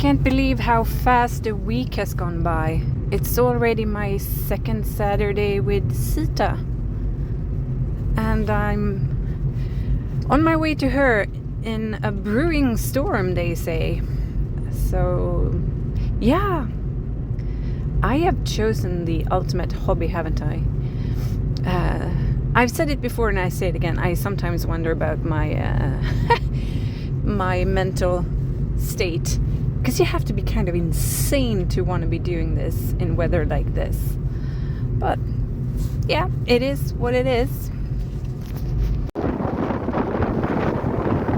can't believe how fast a week has gone by. It's already my second Saturday with Sita. And I'm on my way to her in a brewing storm, they say. So, yeah. I have chosen the ultimate hobby, haven't I? I've said it before and I say it again. I sometimes wonder about my my mental state. Because you have to be kind of insane to want to be doing this in weather like this. But yeah, it is what it is.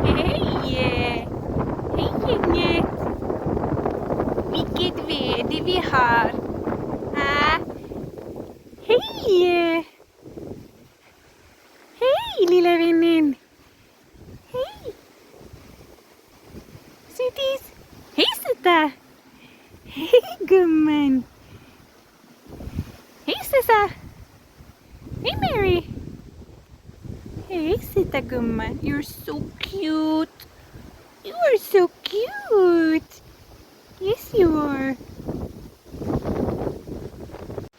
Hej! Hej gänget! Vilket väder vi har! Hej! Hej lilla vännen! Hej! Sittis! Hej Sitta! Hej gumman! Hej Sissa! Hej Mary! Hey Sitta gumman, you're so cute! You are so cute! Yes you are!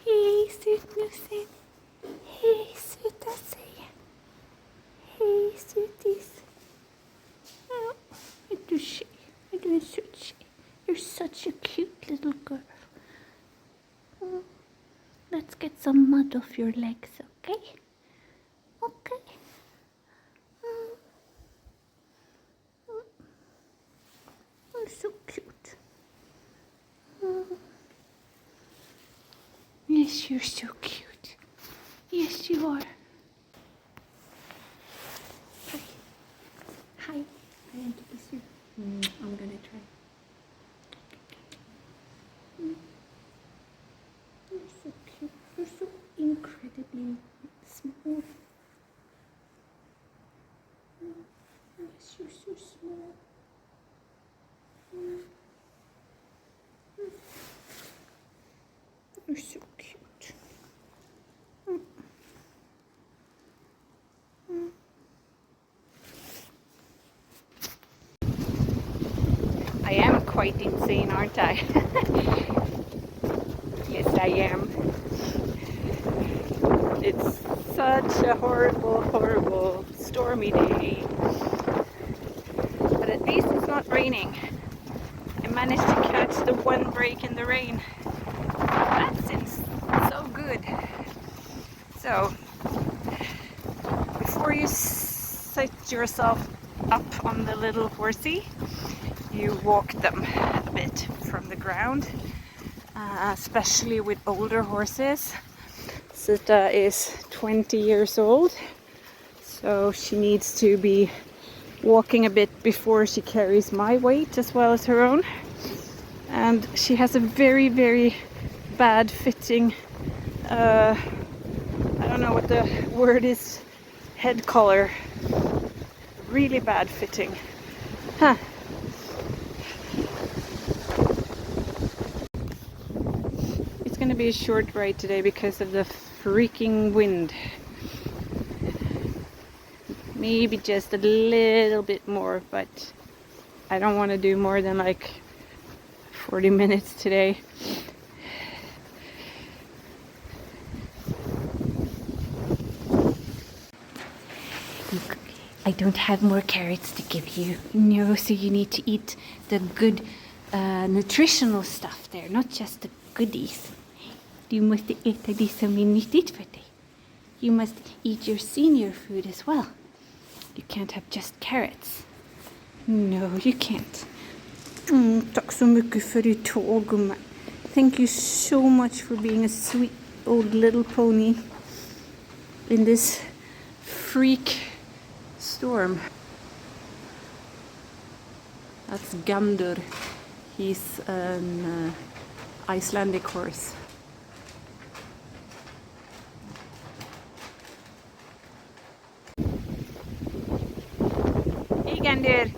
Hej sutnussen! Hej Sitta säger! Hej suttis! Oh, är du tjej? Är du en söt tjej? You're such a cute little girl. Mm. Let's get some mud off your legs, okay? Okay. Mm. Mm. You're so cute. Mm. Yes, you're so cute. Yes, you are. Hi. Hi. I want to kiss you. I'm gonna try. You're so cute. You're so incredibly small. Yes, you're so small. You're so cute. I am quite insane, aren't I? Yes, I am. It's such a horrible, horrible, stormy day. But at least it's not raining. I managed to catch the one break in the rain. That seems so good. So, before you set yourself up on the little horsey, you walk them a bit from the ground, especially with older horses. Sita is 20 years old, so she needs to be walking a bit before she carries my weight as well as her own. And she has a very, very bad fitting, I don't know what the word is, head collar. Really bad fitting. Huh. It's gonna be a short ride today because of the freaking wind. Maybe just a little bit more, but I don't want to do more than like 40 minutes today. Look, I don't have more carrots to give you. No, so you need to eat the good nutritional stuff there, not just the goodies. Du måste äta det som är nyttigt för dig. You must eat your senior food as well. You can't have just carrots. No, you can't. Tack så mycket för ditt tåg, gumman. Thank you so much for being a sweet old little pony in this freak storm. That's Gandur. He's an Icelandic horse. Hey Gandur!